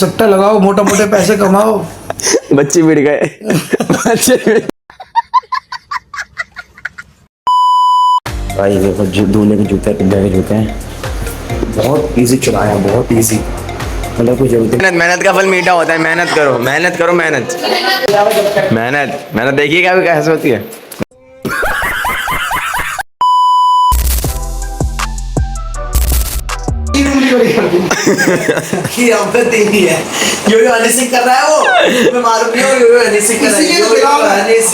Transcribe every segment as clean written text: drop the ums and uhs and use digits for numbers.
सट्टा लगाओ, मोटा मोटे पैसे कमाओ। बच्चे बिड़ गए भाई देखो दूल्हे के जूते पिंडा के जूते हैं, बहुत इजी चुराया, बहुत इजी, मतलब कोई जरूरत नहीं। मेहनत का फल मीठा होता है, मेहनत करो मेहनत करो मेहनत मेहनत मेहनत देखिएगा भी कैसे होती है। कर रहा है वो, मैं मालूम नहीं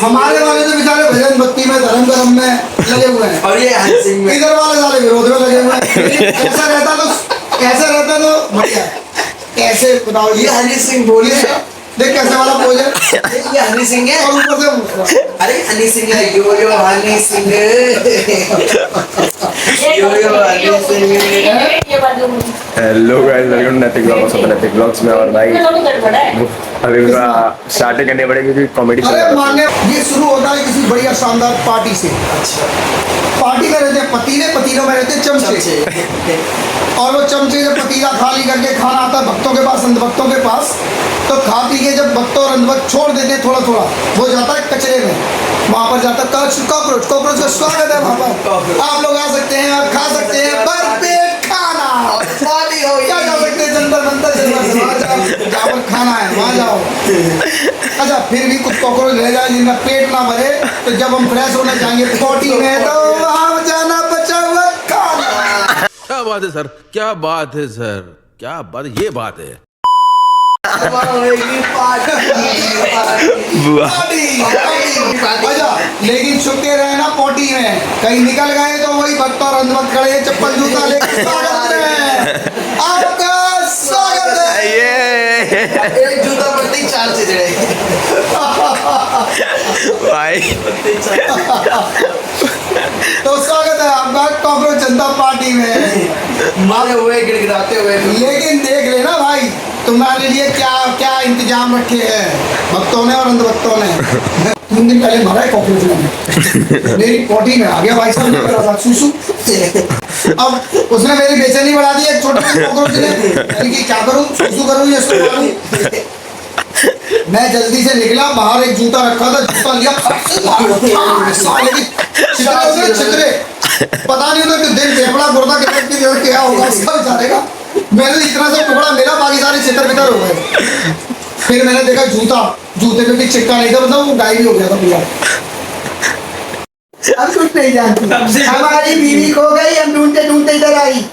हमारे वाले तो बेचारे भजन भक्ति में धर्म कर्म में लगे हुए हैं, और ये हनी सिंह में इधर वाले सारे विरोध में लगे हुए हैं। ऐसा रहता तो बढ़िया। कैसे बताओ, ये हनी सिंह बोलिए, देख कैसे वाला पोज है, ये हनी सिंह है, और ऊपर से अरे हनी सिंह है, yo Honey Singh, yo Honey Singh. Hello guys, welcome to Naitik blogs of Naitik blogs में। और भाई अभी उनका स्टार्टिंग करनी पड़ेगी क्योंकि कॉमेडी अरे मानने ये शुरू होता है किसी बढ़िया शानदार पार्टी से। पार्टी में रहते हैं पतीलों में रहते हैं चमचे, और वो चमचे जब पतीला खाली करके खाना आता है भक्तों के पास, अंधभक्तों के पास, तो खा पी के जब भक्त और अंधभक्त छोड़ देते हैं थोड़ा थोड़ा, वो जाता है कचरे में, वहाँ पर जाता है कॉकरोच का स्वागत है वहाँ पर, आप लोग आ सकते हैं और खा सकते हैं भरपेट खाना, पार्टी हो क्या जा सकते हैं, जंतर मंतर जहाँ पर खाना है वहाँ जाओ। अच्छा फिर भी कुछ कॉकरोच रह जाए जिनका पेट ना भरे, तो जब हम फ्रेश होने जाएंगे पोटी में, तो वहाँ जाना बचा हुआ खाना। क्या बात है सर, क्या बात है सर, क्या बात, ये बात है। लेकिन छुपके रहे ना पोटी में, कहीं निकल गए तो वही भक्त और अंधभक्त खड़े चप्पल जूता लेकर स्वागत है, आपका स्वागत है। ये एक जूता पत्ती 4 चिजड़े भाई तो स्वागत है आपका कॉकरोच जनता पार्टी में, मारे हुए गिड़गिड़ाते हुए। लेकिन देख लेना भाई तुम्हारे लिए क्या क्या इंतजाम रखे हैं भक्तों ने और अंधभक्तों ने। 3 दिन पहले मारा है कॉकरोच ने मेरी पोटी में, आ गया भाई साहब सुसु। अब उसने मेरी बेचैनी बढ़ा दी एक छोटे कॉकरोच ने, कि क्या करूं, सुसु करूं या सो करूं। मैं जल्दी से निकला, बाहर एक जूता रखा था, जूता लिया, छितरे पता नहीं उन्हें दिन फेफड़ा गुर्दा क्या होगा उसका बेचारे का। मैंने इतना सा टुकड़ा मिला, बाकी सारे छितर बितर हो गए। फिर मैंने देखा जूते पे भी चिट्टा नहीं था, मतलब वो गायब हो गया था भैया। अब कुछ नहीं जानती, हमारी बीवी खो गई, हम ढूंढते ढूंढते इधर आई,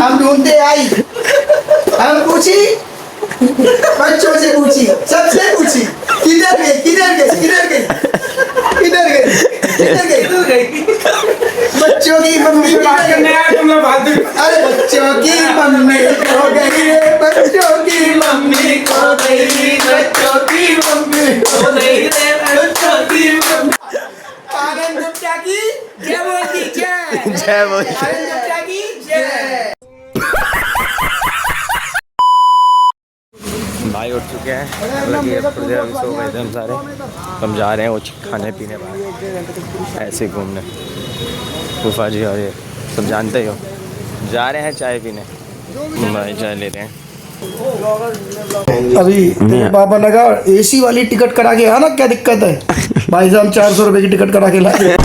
हम ढूंढते आई, हम पूछी बच्चों से, पूछी सबसे पूछी, किधर गए किधर गए किधर गए किधर गए किधर गए, बच्चों की मम्मी बात करने आया तुम लोग फालतू। अरे बच्चों की मम्मी खो गई रे, बच्चों की मम्मी खो गई, बच्चों की मम्मी खो गई रे, बच्चों की मम्मी। आनंद गुप्ता की जय बोली, जय बोली, आनंद गुप्ता की जय। भाई उठ चुके हैं, लगे अभी सो गए थे हम सारे, हम जा रहे हैं वो खाने पीने बाहर ऐसे घूमने। फूफा जी और ये सब जानते ही हो, जा रहे हैं चाय पीने, भाई चाय ले रहे हैं। अभी तेरे पापा ने कहा AC वाली टिकट करा के आना, क्या दिक्कत है भाई साहब, 400 रुपए की टिकट करा के लाए।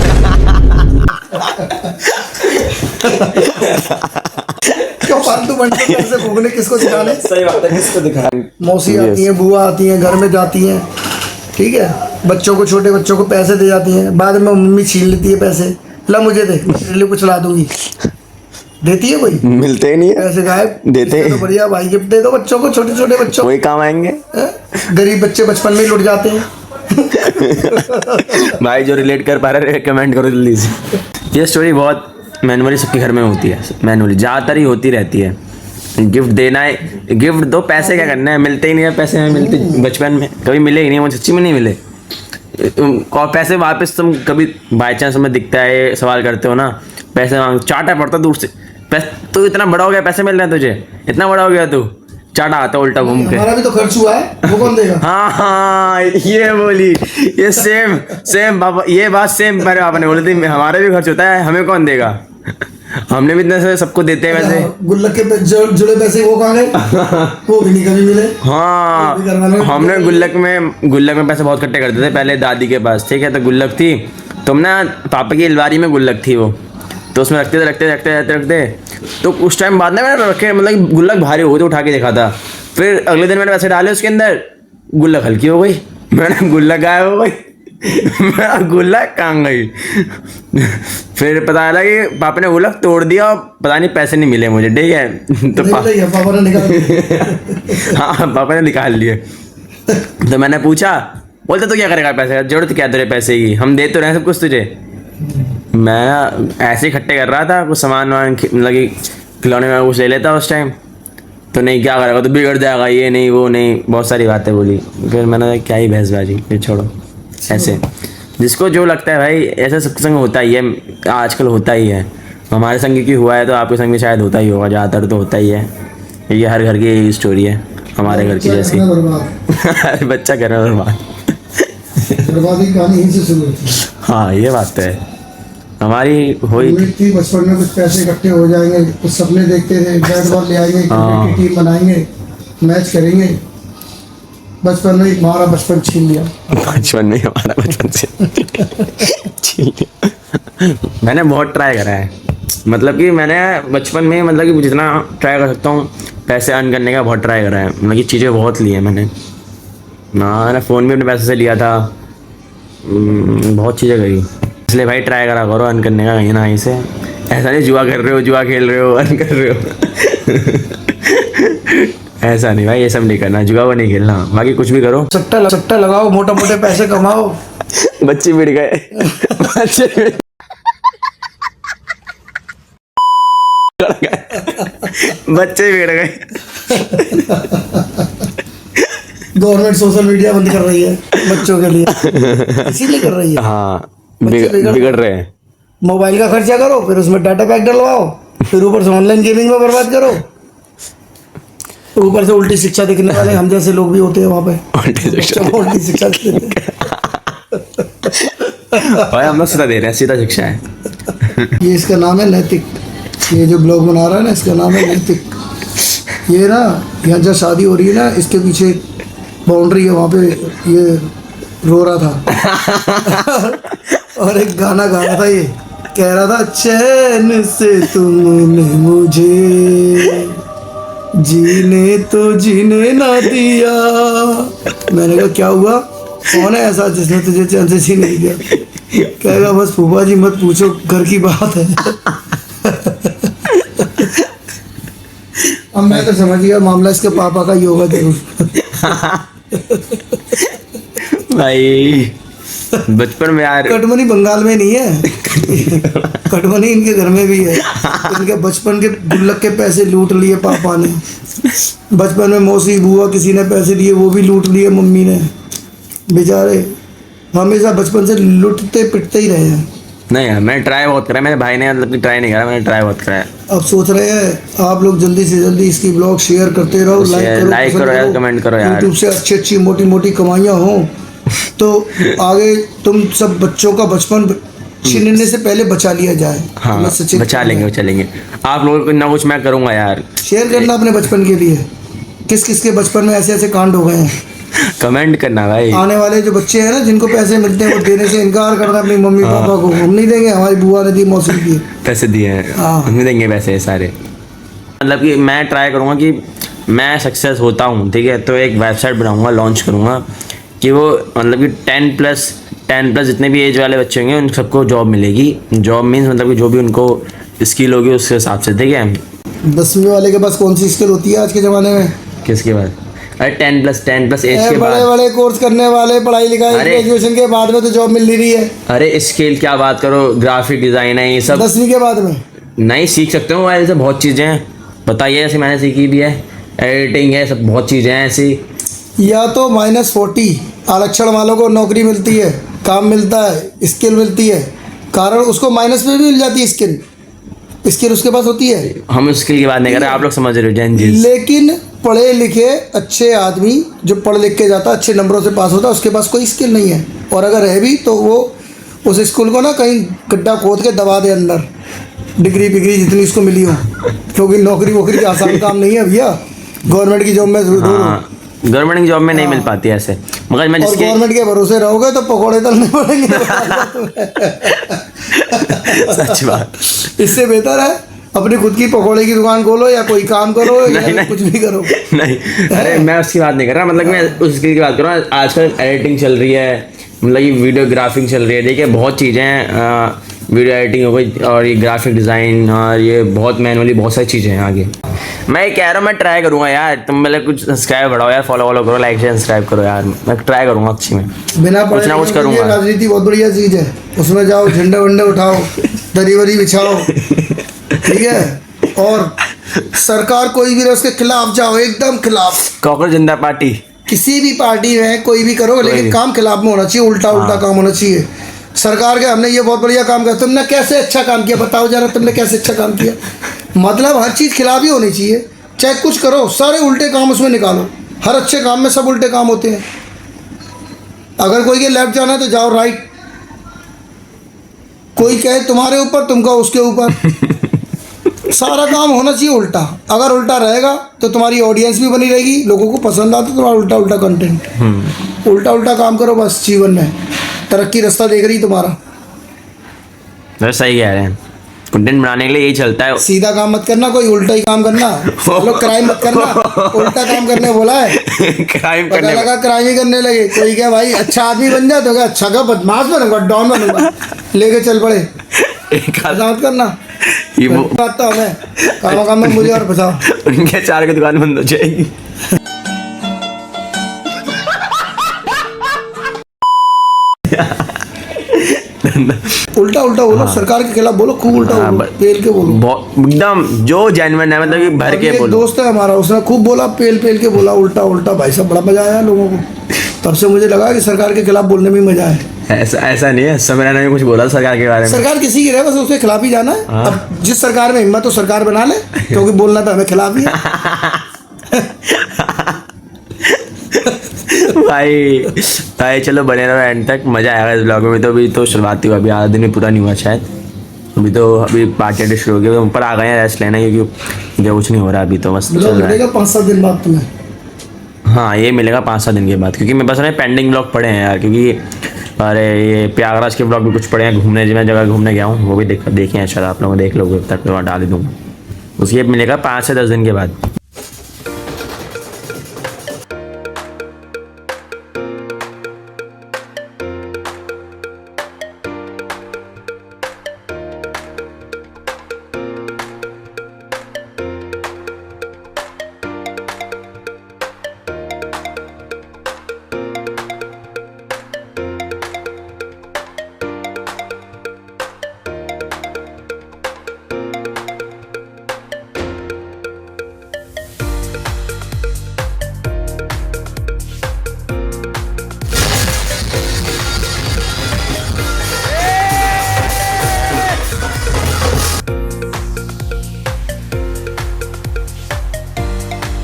क्यों फालतू बनते पैसे भूखने किसको दिखाने, सही बात है, किसको दिखाएं। मौसी आती है, बुआ आती है, घर में जाती हैं, ठीक है, बच्चों को, छोटे बच्चों को पैसे दे जाती हैं, बाद में मम्मी छीन लेती है पैसे, ला मुझे दे, तेरे लिए कुछ ला दूंगी, देती है कोई, मिलते ही नहीं है पैसे गायब, देते हैं तो बढ़िया भाई गिफ्ट दे दो बच्चों को, छोटे छोटे बच्चों को, वही काम आएंगे। गरीब बच्चे बचपन में ही लुट जाते हैं। भाई जो रिलेट कर पा रहे कमेंट करो जल्दी से। ये स्टोरी बहुत मैनुअली सबके घर में होती है, मैनुअली ज़्यादातर ही होती रहती है। गिफ्ट देना है, गिफ्ट दो, पैसे क्या करना है, मिलते ही नहीं है पैसे, में मिलते बचपन में कभी मिले ही नहीं, मुझे सच्ची में नहीं मिले। और पैसे वापस तुम कभी बाई चांस में दिखता है, सवाल करते हो ना, पैसे मांग, चाटा पड़ता दूर से, तू इतना बड़ा हो गया, पैसे मिल रहे हैं तुझे, इतना बड़ा हो गया तू, चाटा आता उल्टा घूम के। हमारा भी तो खर्च हुआ है, वो कौन देगा। हाँ ये बोली, ये सेम बाबा, ये बात सेम मेरे पापा ने बोली थी, हमारा भी खर्च होता है, हमें कौन देगा। हमने भी इतने से सबको देते हैं वैसे। गुल्लक के जुड़े पैसे वो कहाँ गए? वो भी नहीं कभी मिले। हाँ, वो भी करवाने में हमने गुल्लक में पैसे बहुत इकट्ठे करते थे पहले दादी के पास, ठीक है। तो गुल्लक थी, तुम ना पापा की अलमारी में गुल्लक थी वो, तो उसमें रखते तो उस टाइम बाद में मैंने रखे, मतलब गुल्लक भारी हो गई तो उठा के देखा था। फिर अगले दिन मैंने पैसे डाले उसके अंदर, गुल्लक हल्की हो गई, मैंने गुल्लक गायब हो गई। मेरा गुल्लक कहाँ गई? फिर पता चला कि पापा ने गुल्लक तोड़ दिया और पता नहीं पैसे नहीं मिले मुझे, ठीक है। तो पापा ने निकाल दिए। हाँ, पापा ने निकाल लिए। तो मैंने पूछा, बोलते तो क्या करेगा पैसे का, जरूरत क्या तेरे पैसे की, हम दे तो रहे सब कुछ तुझे। मैं ऐसे ही इकट्ठे कर रहा था, कुछ सामान मतलब कि खिलौने में कुछ ले लेता उस टाइम। तो नहीं क्या करेगा, तो बिगड़ जाएगा, ये नहीं वो नहीं, बहुत सारी बातें बोली। फिर मैंने क्या ही बहसबाजी, फिर छोड़ो। ऐसे जिसको जो लगता है भाई, ऐसा सबके संग होता ही है, आजकल होता ही है। हमारे संग की हुआ है तो आपके संग भी शायद होता ही होगा, ज़्यादातर तो होता ही है। ये हर घर की यही स्टोरी है, हमारे घर की जैसी। अरे बच्चा घर में बर्बादी की कहानी यहीं से शुरू होती है। हाँ, ये बात तो है, हमारी हुई थी बचपन में कुछ पैसे इकट्ठे हो जाएंगे, कुछ सपने देखते थे, बैट बॉल ले आएंगे, क्रिकेट की टीम बनाएंगे, मैच करेंगे। बचपन में हमारा बचपन छीन लिया। बचपन में हमारा बचपन से छीन लिया। मैंने बहुत ट्राई करा है, मतलब कि मैंने बचपन में, मतलब कि जितना ट्राई कर सकता हूँ पैसे अर्न करने का बहुत ट्राई करा है। मतलब कि चीज़ें बहुत ली हैं मैंने फ़ोन भी अपने पैसे से लिया था, बहुत चीज़ें करी। इसलिए भाई ट्राई करा करो अर्न करने का कहीं ना कहीं से। ऐसा नहीं जुआ कर रहे हो, जुआ खेल रहे हो, अर्न कर रहे हो। ऐसा नहीं भाई, ये सब नहीं करना, जुआ वो नहीं खेलना, बाकी कुछ भी करो। सट्टा लगाओ, मोटे मोटे पैसे कमाओ। बच्चे बिड़ गए, बच्चे बिगड़ गए। गवर्नमेंट सोशल मीडिया बंद कर रही है बच्चों के लिए, इसीलिए कर रही है। हाँ, बिगड़ रहे हैं। मोबाइल का खर्चा करो, फिर उसमें डाटा पैक डलवाओ, फिर ऊपर से ऑनलाइन गेमिंग में बर्बाद करो, ऊपर से उल्टी शिक्षा देने वाले हम जैसे लोग भी होते हैं वहाँ पे। उल्टी शिक्षा भाई हम लोग सीधा दे रहे हैं, सीधा शिक्षा है। ये इसका नाम है नैतिक। ये जो ब्लॉग बना रहा है ना, इसका नाम है नैतिक। ये ना, यहाँ जहाँ शादी हो रही है ना, इसके पीछे बाउंड्री है, वहाँ पे ये रो रहा था और एक गाना गा रहा था, ये कह रहा था, चैन से तुमने मुझे जीने तो जीने ना दिया। मैंने कहा क्या हुआ, कौन है ऐसा जिसने तुझे चैन से जीने दिया? कहेगा बस फूफा जी मत पूछो, घर की बात है। अब मैं तो समझ गया मामला इसके पापा का ही होगा जरूर। भाई बचपन में यार, कटमनी बंगाल में नहीं है, कटमनी इनके घर में भी है। इनके बचपन के गुल्लक के पैसे लूट लिए पापा ने। बचपन में मौसी बुआ किसी ने पैसे दिए, वो भी लूट लिए मम्मी ने। बेचारे हमेशा बचपन से लूटते पिटते ही रहे हैं। नहीं यार, मैंने ट्राई बहुत करा, मेरे भाई ने मतलब कि ट्राई नहीं करा, मैंने ट्राई बहुत करा है। अब सोच रहे हैं आप लोग जल्दी से जल्दी इसकी ब्लॉग शेयर करते रहो, लाइक करो यार, कमेंट करो यार। यूट्यूब से अच्छी मोटी मोटी कमाइयाँ हों तो आगे तुम सब बच्चों का बचपन छीनने से पहले बचा लिया जाए। हाँ, बचा लेंगे। आप लोगों को ना कुछ मैं करूँगा यार। शेयर करना अपने बचपन के लिए, किस किस के बचपन में ऐसे ऐसे कांड हो गए हैं, कमेंट करना भाई। आने वाले जो बच्चे हैं ना, जिनको पैसे मिलते हैं, वो देने से इनकार करना अपनी मम्मी पापा को। हम नहीं देंगे, हमारी बुआ ने दी, मौसी ने दिए, पैसे दिए हैं, हाँ। हम नहीं देंगे पैसे सारे। मतलब कि मैं ट्राई करूँगा कि मैं सक्सेस होता हूँ, ठीक है, तो एक वेबसाइट बनाऊँगा, लॉन्च करूँगा कि वो मतलब कि 10+ जितने भी एज वाले बच्चे होंगे उन सबको जॉब मिलेगी। जॉब मीन्स मतलब कि जो भी उनको स्किल होगी उसके हिसाब से, ठीक है। 10वीं वाले के पास कौन सी स्किल होती है आज के ज़माने में? किसके बाद? अरे 10+ एज के बाद बड़े बड़े कोर्स करने वाले, पढ़ाई लिखाई ग्रेजुएशन के बाद में तो जॉब मिल नहीं रही है। अरे स्किल क्या बात करो, ग्राफिक डिज़ाइन है ये सब 10वीं के बाद में नहीं सीख सकते हो। मोबाइल से बहुत चीज़ें हैं, बताइए, जैसे मैंने सीखी भी है, एडिटिंग है, सब बहुत चीज़ें हैं ऐसी। या तो -40 आरक्षण वालों को नौकरी मिलती है, काम मिलता है, स्किल मिलती है, कारण उसको माइनस में भी मिल जाती है स्किल उसके पास होती है। हम स्किल की बात नहीं कर रहे, आप लोग समझ रहे हो जैन जी। लेकिन पढ़े लिखे अच्छे आदमी जो पढ़ लिख के जाता, अच्छे नंबरों से पास होता, उसके पास कोई स्किल नहीं है, और अगर है भी तो वो उस स्कूल को ना कहीं गड्ढा खोद के दबा दे अंदर, डिग्री बिग्री जितनी इसको मिली हो, क्योंकि नौकरी वोकरी का आसान काम नहीं है भैया। गवर्नमेंट की जॉब में हाँ, गवर्नमेंट की जॉब में नहीं मिल पाती ऐसे, मगर मैं और जिसके गवर्नमेंट के भरोसे रहोगे तो पकौड़े तलने पड़ेंगे। सच बात। इससे बेहतर है अपनी खुद की पकौड़े की दुकान खोलो या कोई काम करो या नहीं। कुछ भी करो। नहीं, अरे मैं उसकी बात नहीं कर रहा, मतलब मैं उस स्किल की बात कर रहा हूँ। आजकल एडिटिंग चल रही है, मतलब ये वीडियोग्राफिंग चल रही है, देखिए बहुत चीज़ें हैं, वीडियो एडिटिंग हो गई और ये ग्राफिक डिज़ाइन और ये बहुत मैनुअली बहुत सारी चीज़ें हैं आगे। मैं ये कह रहा हूँ मैं ट्राई करूँगा यार, तुम पहले कुछ सब्सक्राइब बढ़ाओ यार, फॉलो करो, लाइक शेयर सब्सक्राइब करो यार, मैं ट्राई करूँगा अच्छी में, बिना कुछ ना कुछ करूँगा। राजनीति बहुत बढ़िया चीज़ है, उसमें जाओ, झंडे वंडे उठाओ, दरी वरी बिछाओ, ठीक है। और सरकार कोई भी रहे उसके खिलाफ जाओ, एकदम खिलाफ। कॉकरोच जनता पार्टी, किसी भी पार्टी में कोई भी करो, लेकिन काम खिलाफ में होना चाहिए, उल्टा उल्टा काम होना चाहिए। सरकार के हमने ये बहुत बढ़िया काम किया, तुमने कैसे अच्छा काम किया बताओ जरा, तुमने कैसे अच्छा काम किया, मतलब हर चीज़ खिलाफ ही होनी चाहिए। चाहे कुछ करो, सारे उल्टे काम उसमें निकालो, हर अच्छे काम में सब उल्टे काम होते हैं। अगर कोई के लेफ्ट जाना है तो जाओ राइट, कोई कहे तुम्हारे ऊपर तुम कहो उसके ऊपर, सारा काम होना चाहिए उल्टा। अगर उल्टा रहेगा तो तुम्हारी ऑडियंस भी बनी रहेगी, लोगों को पसंद आता है तुम्हारा उल्टा उल्टा कंटेंट। उल्टा उल्टा काम करो बस, जीवन में तरक्की रास्ता देख रही तुम्हारा। बस सही कह रहे हैं, कंटेंट बनाने के लिए यही चलता है। सीधा काम मत करना, कोई उल्टा ही काम करना, लोग क्राइम मत करना, उल्टा काम करने बोला है। क्राइम पता करने लगा क्राइम ही करने लगे, कोई क्या भाई अच्छा आदमी बन जा तो क्या अच्छा का बदमाश बनूंगा, डॉन बनूंगा, लेके चल पड़े। ऐसा मत करना, ये वो बात तो हमें काम काम में मुझे और बचाओ। उनके 4 की दुकान बंद हो जाएगी। उल्टा उल्टा बोलो, सरकार के खिलाफ बोलो, खूब उल्टा हाँ, बोलो, पेल के बोलो। एकदम जो जेन्युइन है, मतलब कि भर अभी के एक बोलो। दोस्त है हमारा, उसने खूब बोला, पेल पेल के बोला, उल्टा उल्टा, भाई साहब बड़ा मजा आया लोगों को। तब से मुझे लगा कि सरकार के खिलाफ बोलने में मजा है। ऐसा नहीं है, समय ने कुछ बोला सरकार के बारे में। सरकार किसी की रहे, बस उसके खिलाफ ही जाना है। अब जिस सरकार में हिम्मत हो सरकार बना ले, क्योंकि बोलना तो हमें खिलाफ ही है। भाई चलो बने रहो एंड तक, मजा आएगा इस ब्लॉग में। तो अभी तो शुरुआत हुई, अभी आधा दिन भी पूरा नहीं हुआ शायद। अभी पार्टी शुरू हो गई, ऊपर आ गए हैं रेस्ट लेना, क्योंकि मुझे कुछ नहीं हो रहा अभी, तो बस चल रहा है। 5-7 दिन बाद तुम्हें, हाँ ये मिलेगा 5-7 दिन के बाद, क्योंकि मेरे पास पेंडिंग ब्लॉग पड़े हैं यार, क्योंकि अरे ये प्रयागराज के ब्लॉग भी कुछ पड़े हैं, घूमने मैं जगह घूमने गया हूँ, वो भी देखें शायद आप लोग देख लोगे, तक मैं डाल ही दूँगा। उसके मिलेगा 5 से 10 दिन के बाद।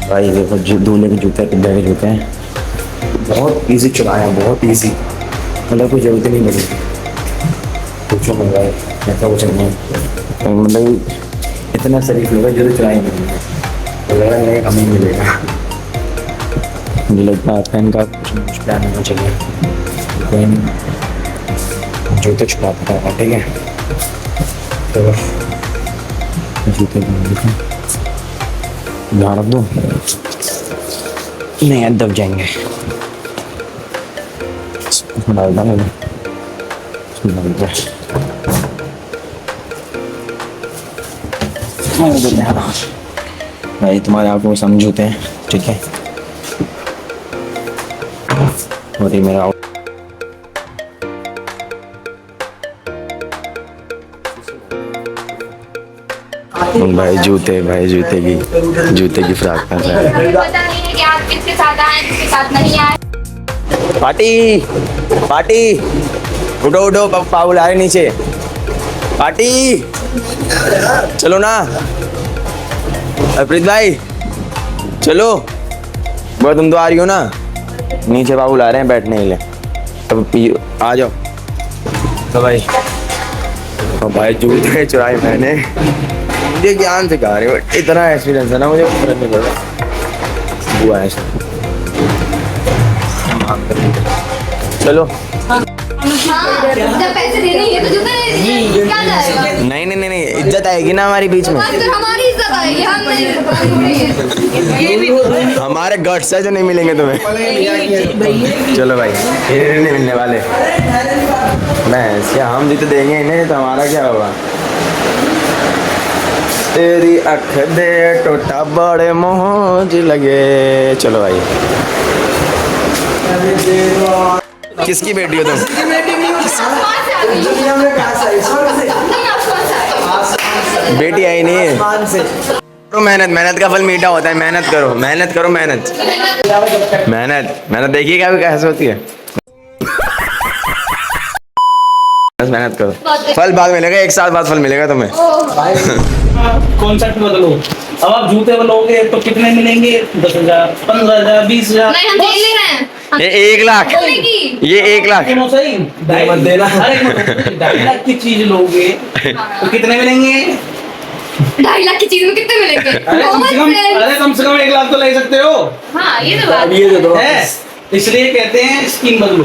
भाई देखो दूल्हे के जूते, पिज्जा के जूते हैं, बहुत इजी चुराया, बहुत इजी, मतलब कोई जरूरत नहीं लगी, पूछो मैं भाई ऐसा कुछ नहीं, मतलब इतना शरीफ लोग जो चुराएंगे, तो लगा नहीं हमें मिलेगा। मुझे लगता है फैन का कुछ ना कुछ प्लान होना चाहिए, फैन जूते छुपाता है, ठीक है। तो जूते ध्यान रख दो, नहीं दब जाएंगे। डालता नहीं, भाई तुम्हारे आप को समझौते हैं, ठीक है। और ये मेरा भाई जूते की फ्रॉक पहन रहा है। पता नहीं है कि आप किसके साथ आए किसके साथ नहीं आए। पार्टी उठो पाउल आए नीचे, पार्टी चलो ना प्रीत भाई, चलो वो तुम तो आ रही हो ना, नीचे बाबू ला रहे हैं बैठने के लिए, अब आ जाओ। तो भाई भाई जूते चुराए मैंने, मुझे ज्ञान सिखा रहे हो, इतना एक्सपीरियंस है ना मुझे, फर्क नहीं पड़ता। हुआ है चलो। जब पैसे देने ही है तो जूता क्या जाएगा? नहीं नहीं नहीं नहीं, इज्जत आएगी ना हमारी बीच में, बस फिर हमारी इज्जत आएगी, हम नहीं। हमारे गट्स है जो नहीं मिलेंगे तुम्हें। चलो भाई, ये नहीं मिलने वाले। मैं क्या, हम जीते देंगे इन्हें तो हमारा क्या होगा। तेरी अख दे टोटा बड़े मोहज लगे। चलो भाई, किसकी बेटी हो तुम? बेटी आई नहीं है। करो मेहनत, मेहनत का फल मीठा होता है। मेहनत करो, मेहनत करो, मेहनत मेहनत मेहनत। देखिएगा अभी कैसे होती है। बस मेहनत करो, फल बाद मिलेगा, 1 साल बाद फल मिलेगा तुम्हें। कॉन्सेप्ट बदलो। अब आप जूते बनोगे तो कितने मिलेंगे? 10,000, 15,000, 20,000। नहीं, हम खेल नहीं रहे हैं। ये 1 लाख, ये 1 लाख। सुनो सही, 2.5 लाख की चीज लोगे तो कितने मिलेंगे? 2.5 लाख की चीज में कितने मिलेंगे? अरे कम से कम 1 लाख तो ले सकते हो। हाँ, ये तो बात है, इसलिए कहते हैं स्कीम बदलो।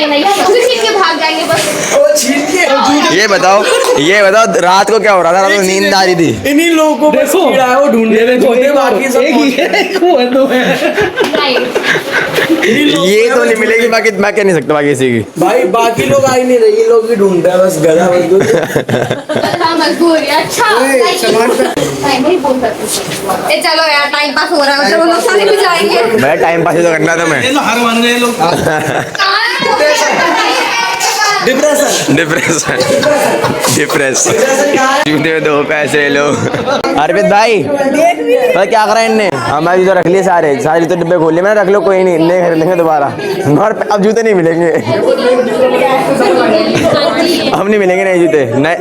नहीं, हम उसे छीन के भाग जाएंगे बस। वो छीन के ये बताओ रात को क्या हो रहा था? रात को नींद आ रही थी। इन्हीं लोगों को बस कीड़ा है, वो ढूंढने में छोटे, बाकी सब नहीं, ये तो नहीं मिलेगी, बाकी मैं कह नहीं सकता बाकी किसी की। भाई बाकी लोग आ ही नहीं रहे, ये लोग भी ढूंढ रहे हैं बस, गधा मजदूर। हाँ, मजबूर है। अच्छा नहीं बोल सकते। चलो यार, टाइम पास हो रहा है, चलो लोग सारे भी जाएंगे। मैं टाइम पास ही तो करना था मैं। ये तो हार मान गए लोग। डिप्रेशन डिप्रेस जूते में 2 पैसे लो। अर्पित भाई पता क्या करा इनने, हमारे जूते रख लिए, सारे जूते डिब्बे खोल लिए। मैंने रख लो, कोई नहीं, नहीं खरीद लेंगे दोबारा। और अब जूते नहीं मिलेंगे, अब नहीं मिलेंगे नए जूते, नए।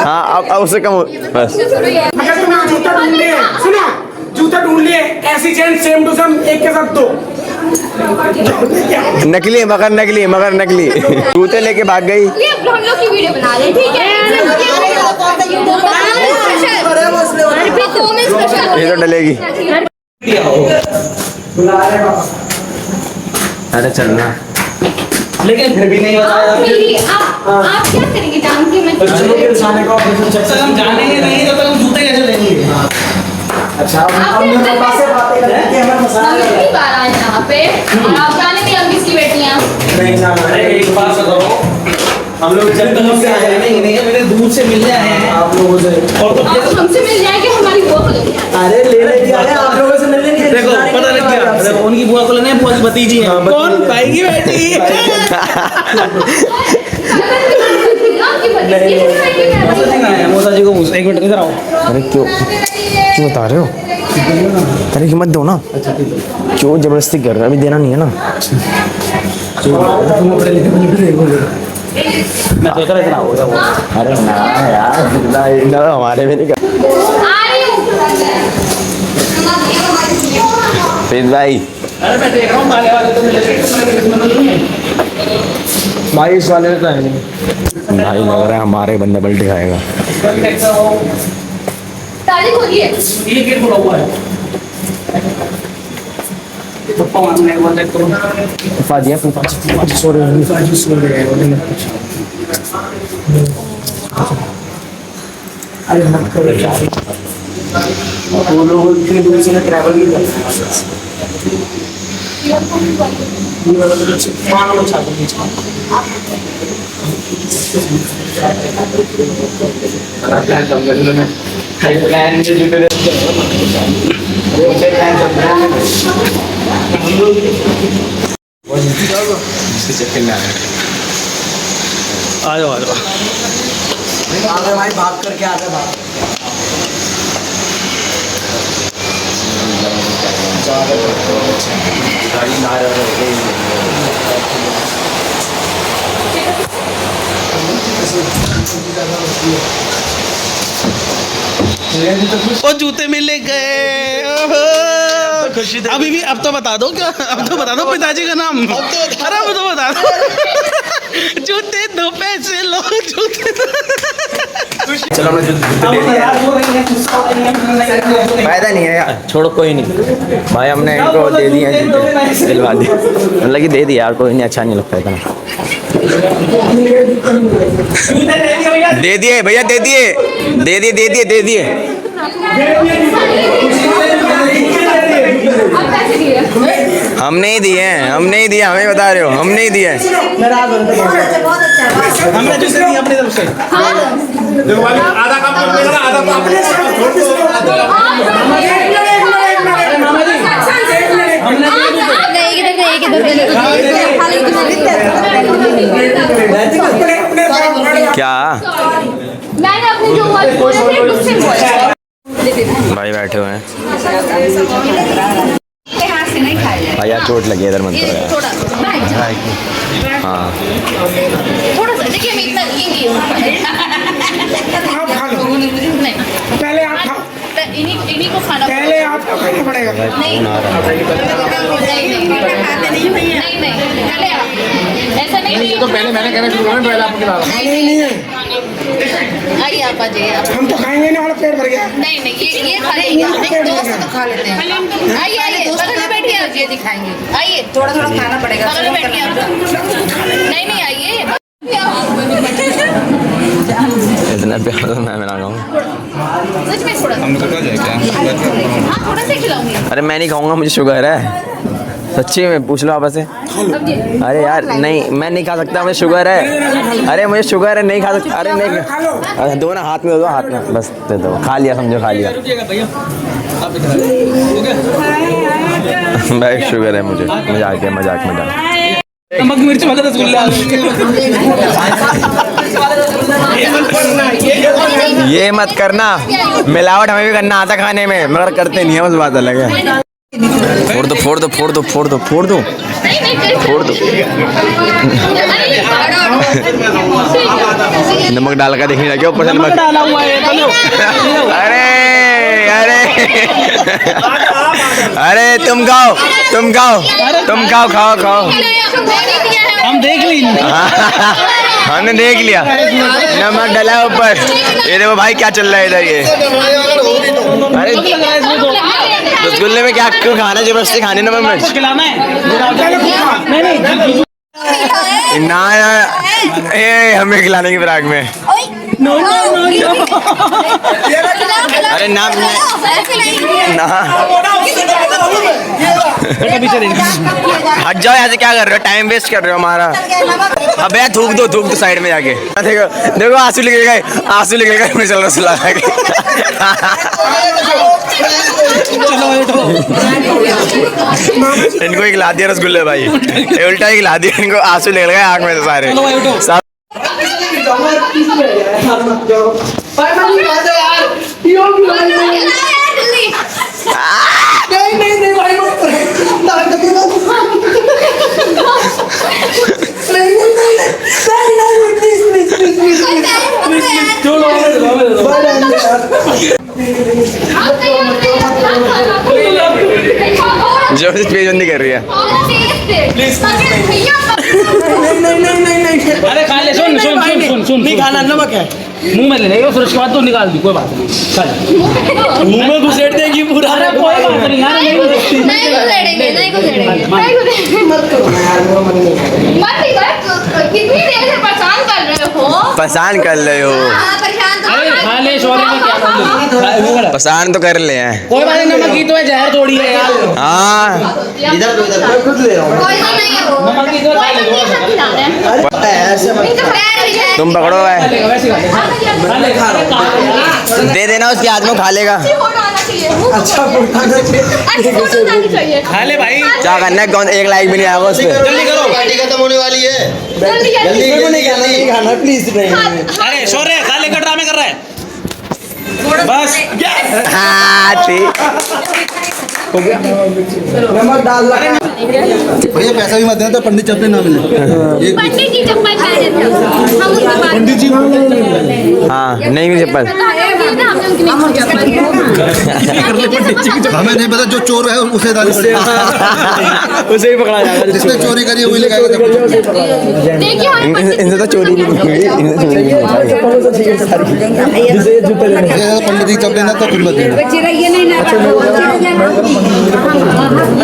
हाँ, अब उससे कम बस। अगर तुम जूता ढूंढ लिए, सुनो, जूता ढूंढ लिए, ऐसी चेन सेम टू सेम एक के साथ 2 नकली मगर नकली जूते लेके भाग गई। ये अब हम लोग की वीडियो बना रहे हैं, ठीक है? ये तो डलेगी। अरे चलना, लेकिन फिर भी नहीं बताया। आप क्या करेंगे जान के? मैं जब तक हम जानेंगे नहीं तब तक हम जूते कैसे लेंगे? अच्छा, हम पापा से बातें कर रहे हैं कि हमें मसाला कितनी बार आए यहाँ पे और आप जाने नहीं हम किसकी बेटियाँ? नहीं जाना। अरे एक बात बताओ, हम लोग जब तक हमसे जानेंगे नहीं, मेरे दूर से मिल जाए हैं आप लोगों से, और तो आप हमसे मिल जाएंगे, हमारी बुआ को लेके आए। अरे लेने की आए, आप लोगों से मिलने की। देखो पता लग गया। अरे उनकी बुआ को लेने, बुआ की भतीजी है। कौन? भाई की बेटी। मोसा जी को पूछ, 1 मिनट इधर आओ। अरे क्यों बता रहे हो? अरे कीमत दो ना, क्यों जबरदस्ती कर रहे हो? अभी देना नहीं है ना। मैं सोच रहा इतना होगा वो। अरे ना यार, इतना हमारे में नहीं कर। प्रीत भाई, अरे मैं देख रहा हूँ माले वाले तो मिले भाई इस वाले में तो है नहीं। भाई लग रहा है हमारे बंदा पलटी खाएगा। ताली खोलिए। ये गेट खुला हुआ है। पप्पा मारने के बाद देख करो। फूफा सो रहे हैं। अरे मत करो यार, वो लोग इतनी दूर से ट्रैवल भी करते आ जाओ आगे भाई, भाग करके आगे भाग। ओ जूते मिल गए, अभी भी अब तो बता दो क्या, अब तो बता दो पिताजी का नाम। अरे अब तो बता दो। जूते दो पैसे लो जूते। चलो हमने जूते ले लिया। फायदा नहीं है यार, छोड़ो कोई नहीं भाई, हमने इनको दे दिए हैं जूते, दिलवा दिए, मतलब कि दे दिया यार, कोई नहीं, अच्छा नहीं लगता इतना। दे दिए भैया, दे दिए, दे दिए, दे दिए, दे दिए। अब पैसे दिए हम नहीं दिए हैं, हम नहीं दिए, हमें बता रहे हो, हम नहीं दिए। हमने जूते दिए अपनी तरफ से। देखो भाई, आधा काम कर देगा ना, आधा तो अपने से क्या मैंने अपने जो वर्ड बोले थे उससे बोले भाई बैठे हुए हैं हाथ से नहीं खाया भाई, यार चोट लगी है इधर, मन कर रहा है। थोड़ा हाँ थोड़ा सा देखिए मैं इतना ये नहीं हूँ आप खा लो, नहीं पहले आप खाओ, इन्हीं को खाना पहले आपको खाना पड़ेगा। नहीं पहले आप ऐसा नहीं तो पहले मैंने कहना शुरू करा, पहले आपको खिला रहा हूं। नहीं है, आइए आप आ जाइए आप हम तो खाएंगे नहीं, हमारा पेट भर गया। नहीं ये खा लेंगे दोस्त तो खा लेते हैं आइए आइए बगल में बैठिए आप ये दिखाएंगे आइए थोड़ा थोड़ा खाना पड़ेगा बगल में बैठिए आप नहीं आइए इतना प्यार तो मैं मिला हूँ। सच में थोड़ा हम थोड़ा सा खिलाऊंगी अरे मैं नहीं खाऊंगा, मुझे शुगर है, सच्ची में पूछ लो आपस से। अरे यार नहीं, मैं नहीं खा सकता, मुझे शुगर है। अरे मुझे शुगर है, नहीं खा सकता। अरे नहीं, अरे दो ना, हाथ में दो, हाथ में बस दे दो, खा लिया समझो, खा लिया भाई, शुगर है मुझे, मजाक है, मजाक मजाक। नमक मिर्च वाला रसगुल्ला। ये मत करना, मिलावट हमें भी करना आता खाने में, मगर करते नहीं है, बस बात अलग है। फोड़ दो, फोड़ दो, फोड़ दो, फोड़ दो, फोड़ दो, फोड़ दो। नमक डाल कर देखने लगे ऊपर से नमक डाला हुआ है। अरे अरे अरे तुम खाओ, तुम खाओ, तुम खाओ, खाओ खाओ। हम देख लेंगे। हमने देख लिया, नमक डाला ऊपर। ये देखो भाई क्या चल रहा है इधर, ये अरे रसगुल्ले में क्या क्यों खाना, जबरदस्ती खाने नमक मिर्च खिलाना है। नहीं ना, ए हमें खिलाने की फिराक में। अरे ना ना, हट जाओ यहाँ से, क्या कर रहे हो, टाइम वेस्ट कर रहे हो हमारा। अबे थूक दो, थूक दो साइड में जाके। देखो देखो, आंसू निकल गए, आंसू निकल गए, मुझे चल रसगुल्ला खा के। इनको ही खिला दिया रसगुल्ले भाई, उल्टा ही खिला दिया इनको, आंसू निकल गए आँख में से सारे। जो पेशबंदी कर रही है। अरे खा ले, सुन सुन सुन सुन सुन, नहीं खाना, नमक है मुंह में ले लेगा, फिर उसके बाद तो निकाल दी, कोई बात नहीं, मुंह में घुसेड़ देगी पूरा। अरे कोई बात नहीं यार, नहीं कितनी देर से परेशान कर रहे हो परेशान कर रहे हो, अरे खा ले, सॉरी में क्या प्रॉब्लम, परेशान तो कर ले हैं। कोई बात नहीं, नमक की तो है, जहर थोड़ी है यार। हाँ इधर तो इधर मैं खुद ले रहा हूँ। नमक की तो खा ले, तुम पकड़ो है, दे देना उसके हाथ में, खा लेगा। अच्छा खा ले भाई, क्या करना है, कौन एक लाइक भी नहीं आएगा उस पर। जल्दी करो, पार्टी खत्म होने वाली है, जल्दी नहीं खाना प्लीज नहीं। अरे शोर है, खा ले, ड्रामे कर रहा है बस। हाँ ठीक। नमक डाल रहा भैया पैसा भी मत देना तो पंडित चप्पल ना मिले। पंडित जी चप्पल पहने थे हम उसके बाद पंडित जी हाँ नहीं मिली चप्पल। हमें नहीं पता, जो चोर है उसे डाली पड़ेगी। उसे ही पकड़ा जाएगा जिसने चोरी करी है वही लगाएगा चप्पल। देखिए हमारे पंडित इनसे तो चोरी नहीं हुई, इनसे चोरी नहीं हुई। ये पंडित जी चप्पल ना तो खुद मत देना।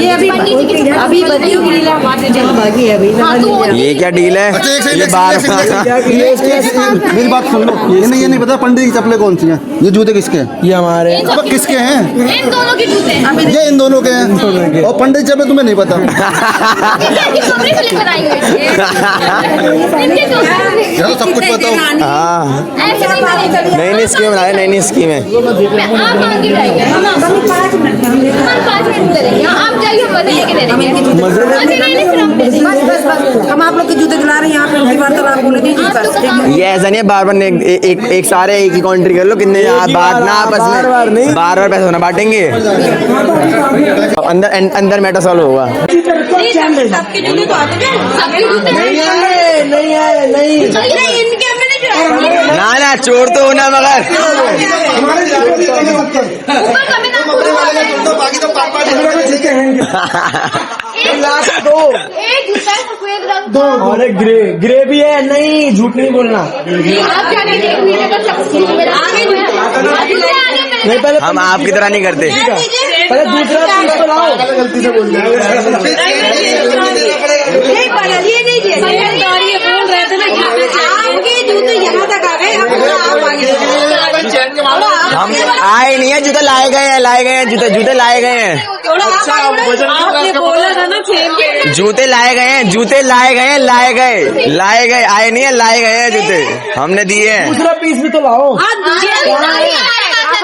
ये अभी बच्चों की लीला हमारे जन्म बाकी है अभी। हाँ तो ये क्या डील है? अच्छा एक ये सेकंड, बार मेरी बात सुन लो। ये नहीं पता पंडित की चप्पलें कौन सी हैं, ये जूते किसके हैं? ये हमारे अब किसके हैं? इन दोनों के जूते हैं। ये इन दोनों के हैं। और पंडित जी चप्पल तुम्हें नहीं पता? इनकी कमरे से लेकर आई हुई है। इनके जूते यार सब कुछ पता हो। हाँ ऐसे नहीं मिलेगा। नई नई स्कीम बनाए, नई नई स्कीम है। आप आगे जाइए, हम 5 मिनट करेंगे। आप जाइए, हम मजे लेके दे देंगे। मजे नहीं फिर हम दे देंगे। बस हम आप लोग के जूते दिला रहे हैं यहाँ पे उनकी वार्तालाप बोले दीजिए बस। ये ऐसा नहीं है बार बार एक सारे एक ही काउंट्री कर लो, कितने बांटना आपस में, बार बार पैसा ना बांटेंगे। अंदर मैटर सॉल्व होगा। सबके जूते तो आते हैं। सबके जूते नहीं है नहीं नहीं इनके हमने नहीं चुराए। ना ना चोर तो होना मगर ऊपर कमी ना बाकी तो पापा लास्ट दो एक जूता है सफेद रंग। और ग्रे भी है। नहीं झूठ नहीं बोलना। आप जाके देख लीजिए तो सब आगे जूते आगे नहीं पहले हम आपकी तरह नहीं करते। पहले दूसरा पीस तो लाओ। गलती से बोल दिया। नहीं पहले ये नहीं दिए बोल रहे थे ना आपके जूते यहाँ तक आ गए। अब आप आगे हम आए नहीं है, जूते लाए गए हैं, जूते लाए गए हैं। आपने बोला था ना फेम जूते लाए गए हैं, लाए गए आए नहीं है, लाए गए हैं जूते, हमने दिए हैं। दूसरा पीस भी तो लाओ।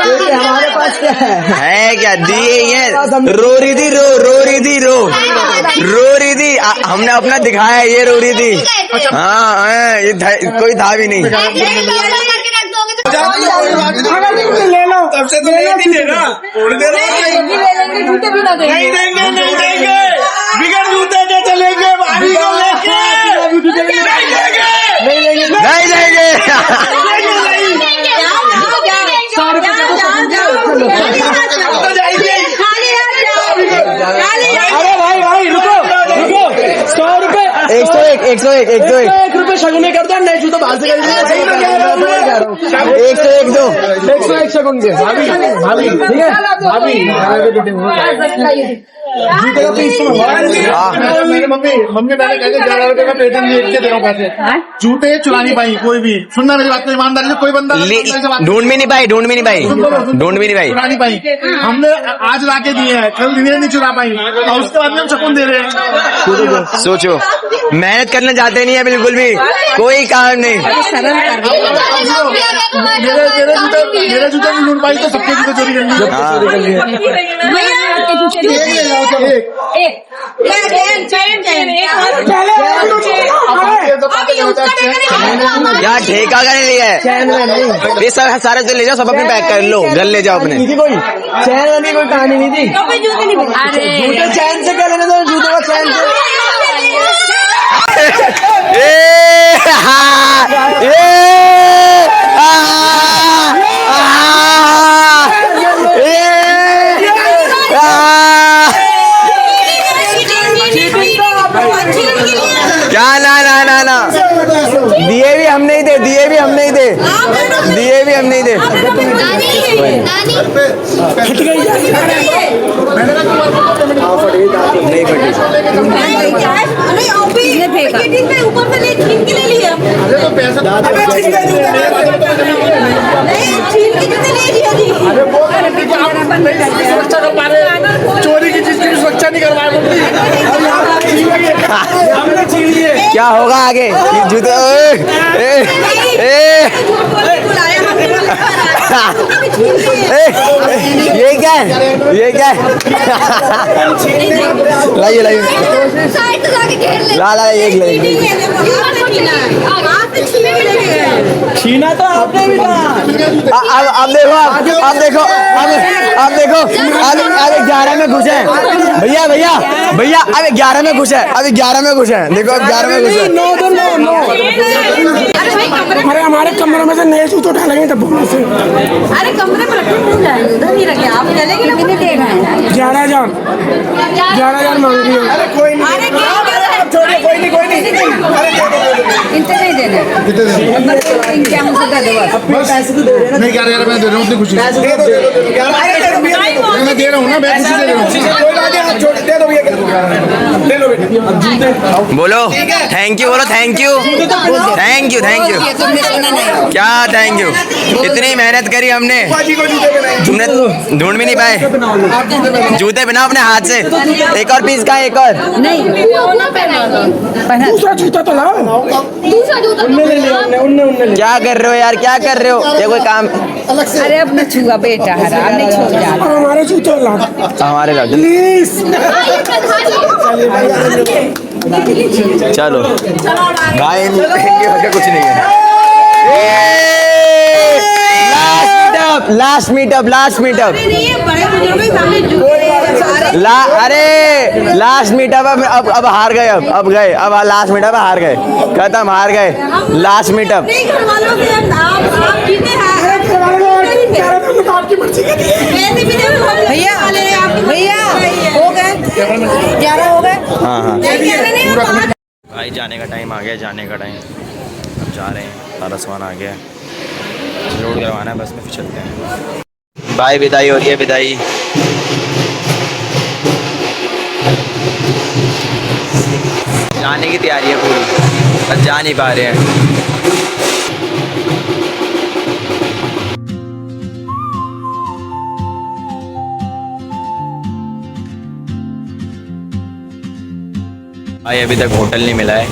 हमारे पास क्या है क्या दिए ये? रो रही थी हमने अपना दिखाया, ये रो रही थी। हाँ ये कोई था भी नहीं। ले लो। सबसे तो नहीं देगा, छोड़ दे जूते भी ना नहीं देंगे बिगड़ जूते के चलेंगे भाभी को लेके नहीं देंगे। अरे भाई रुको 100 रुपए 101 रुपए शगुन कर दो। नहीं जूता बाहर से 101 शगुन के भाभी ठीक है भाभी जूते का पीस मेरी मम्मी मैंने कहते 11 रुपए का पेटीएम लिख के दे रहा हूँ पैसे। जूते चुरा नहीं पाई कोई भी। सुनना मेरी बात, ईमानदारी से कोई बंदा ढूंढ भी नहीं पाई चुरा नहीं पाई। हमने आज ला के दिए हैं, कल दिए नहीं चुरा पाई, और उसके बाद में हम सकून दे रहे हैं। सोचो, मेहनत करना चाहते नहीं है बिल्कुल भी, कोई काम नहीं। मेरे जूते नहीं ढूंढ पाई तो सबके जूते चोरी कर यहाँ ठेका का नहीं लिया है, ये सारे तो ले जाओ, सब अपने पैक कर लो, घर ले जाओ अपने। कोई चैन वाली कोई कहानी नहीं थी। जूते चैन से क्या लेना था? जूते का चैन से क्या ना दिए भी हम नहीं दे नहीं फटी। ऊपर से ले छीन के ले लिया। तो पैसा चोरी की चीज की सुरक्षा नहीं करवाए। क्या होगा आगे? ये जूते ये क्या है? लाइए साइड तो जाके घेर ले। ला एक छीना है, आपने छीन के लेके गए। छीना तो आपने भी था। अब देखो अब देखो अब देखो अब 11 में घुसे हैं भैया भैया भैया अब 11 में घुसे हैं अभी 11 में घुसे हैं देखो अब 11 में घुसे हैं। नो तो नो नो। अरे हमारे कमरे में से नए जूते उठा लेंगे तब बोलने से। अरे कमरे पर रखे नहीं जाएंगे, उधर ही रखे, आप चलेंगे ना, कितने देर है? 11,000 मांग रही है। अरे छोड़िए, कोई नहीं इनसे नहीं देने, इनके हमसे दे दो बस। नहीं 11,000 मैं दे रहा हूँ अपनी खुशी से। मैं दे रहा हूँ ना, मैं खुशी से दे रहा हूँ। बोलो थैंक यू बोलो thank you thank you thank you क्या थैंक यू इतनी मेहनत करी हमने तुमने ढूंढ भी नहीं पाए जूते बनाओ अपने हाथ से। एक और पीस का एक और नहीं दूसरा जूता तो लाओ। क्या कर रहे हो यार क्या कर रहे हो ये कोई काम अरे अब न छुआ बेटा, हरा नहीं छोड़ जाता। हमारे जूते ला हमारे लाओ प्लीज। चलो भाई कुछ नहीं है। लास्ट मीटअप ये बड़े बुजुर्गों के सामने जूते अरे लास्ट मीटअप अब हार गए अब गए अब लास्ट मीटअप हार गए खत्म हार गए लास्ट मीटअप। नहीं, घर वालों के आप जीते हैं। आपकी मर्जी के लिए भैया भैया हो गए 11 हो गए। हाँ नहीं भाई जाने का टाइम आ गया जाने का टाइम अब जा रहे हैं सारा सामान आ गया लोड करवाना है बस में फिर चलते हैं। भाई विदाई हो रही है विदाई। जाने की तैयारी है पूरी बस जा नहीं पा रहे हैं। भाई अभी तक होटल नहीं मिला है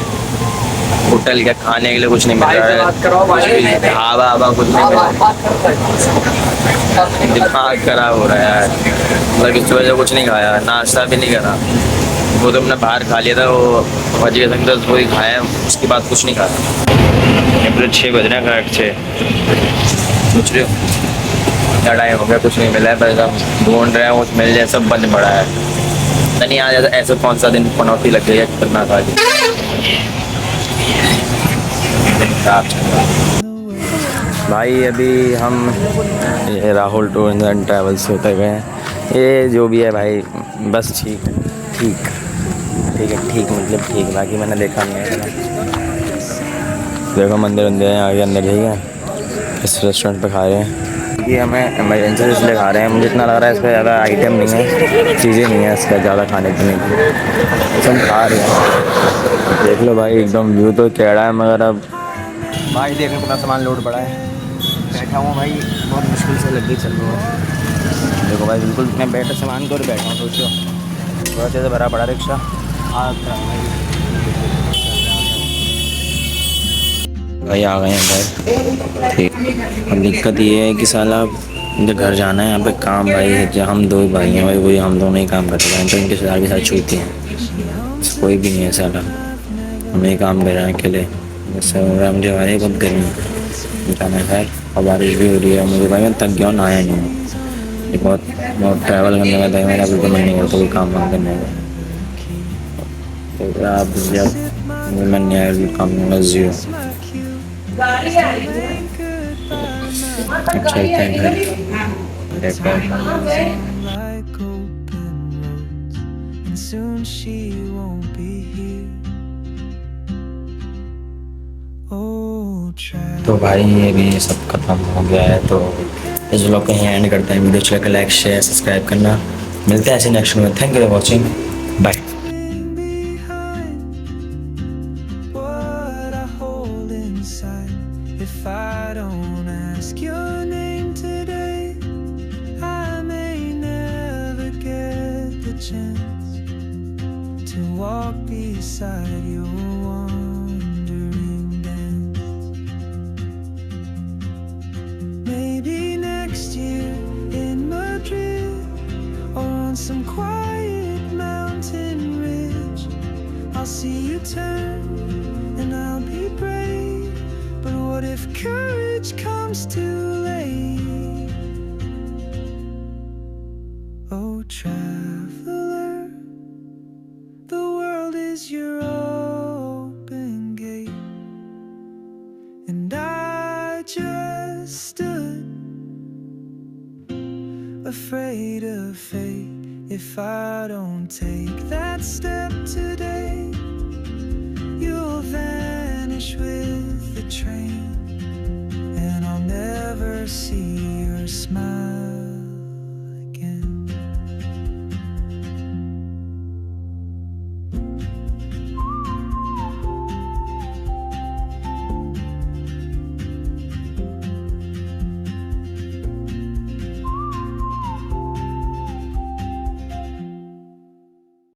होटल क्या खाने के लिए कुछ नहीं मिल रहा है हवा हवा कुछ नहीं मिल रहा दिमाग खराब हो रहा है यार मतलब इस वजह से कुछ नहीं खाया नाश्ता भी नहीं करा वो तो हमने बाहर खा लिया था वो भजी के संग वही खाया उसके बाद कुछ नहीं खाया। पूरे 6 बज रहे हैं करेक्ट 6 सोच रहे हो क्या टाइम हो गया कुछ नहीं मिला है बस हम ढूंढ रहे हैं वो मिल जाए सब बंद पड़ा है नहीं आ जाता ऐसा कौन सा दिन पनौती लग गई है करना था। भाई अभी हम ये राहुल टूर एंड ट्रैवल से होते गए हैं ये जो भी है भाई बस ठीक मतलब ठीक बाकी मैंने देखा नहीं है देखो मंदिर है आगे अंदर ठीक है इस रेस्टोरेंट पे खा रहे हैं क्योंकि हमें इमरजेंसी इसलिए खा रहे हैं मुझे इतना लग रहा है इस पर ज़्यादा आइटम नहीं है चीज़ें नहीं है इसका ज़्यादा खाने पीने की हम खा रहे हैं देख लो भाई एकदम व्यू तो टेढ़ा है मगर अब भाई देखने अपना सामान लोड पड़ा है बैठा हूँ भाई बहुत मुश्किल से लग गई चल रहा है देखो भाई बिल्कुल मैं बैठा सामान तो बैठा हूँ सोचो थोड़ा सा भरा पड़ा रिक्शा भाई आ गए हैं भाई ठीक। अब दिक्कत ये है कि साला मुझे घर जाना है यहाँ पे काम भाई है जो हम 2 भाई हैं भाई वही हम दोनों ही काम करते हैं तो इनके साथ भी साथ छूती हैं कोई भी नहीं है साला हम ही काम कर रहे हैं अकेले जैसे हो रहा है मुझे भाई बहुत गर्मी जाना है खैर और बारिश भी हो रही है मुझे भाई मैं थक गया नहाया नहीं हूँ ये बहुत ट्रैवल करने का था मेरा बिल्कुल मन नहीं करता कोई काम करने का तो आप जब मन नहीं आया काम करूँगा 0 चलते हैं घर तो भाई ये भी सब खत्म हो गया है तो इस व्लॉग को यहीं एंड करते हैं वीडियो अच्छा लगा लाइक शेयर सब्सक्राइब करना मिलते हैं ऐसे नेक्स्ट में thank you for watching bye. If I don't ask your name today, I may never get the chance to walk beside your wandering dance. Maybe next year in Madrid or on some quiet mountain ridge, I'll see you turn and I'll be What if courage comes too late? Oh, traveler, the world is your open gate, and I just stood afraid of fate. If I don't take that step today, you'll vanish with the train, and I'll never see your smile.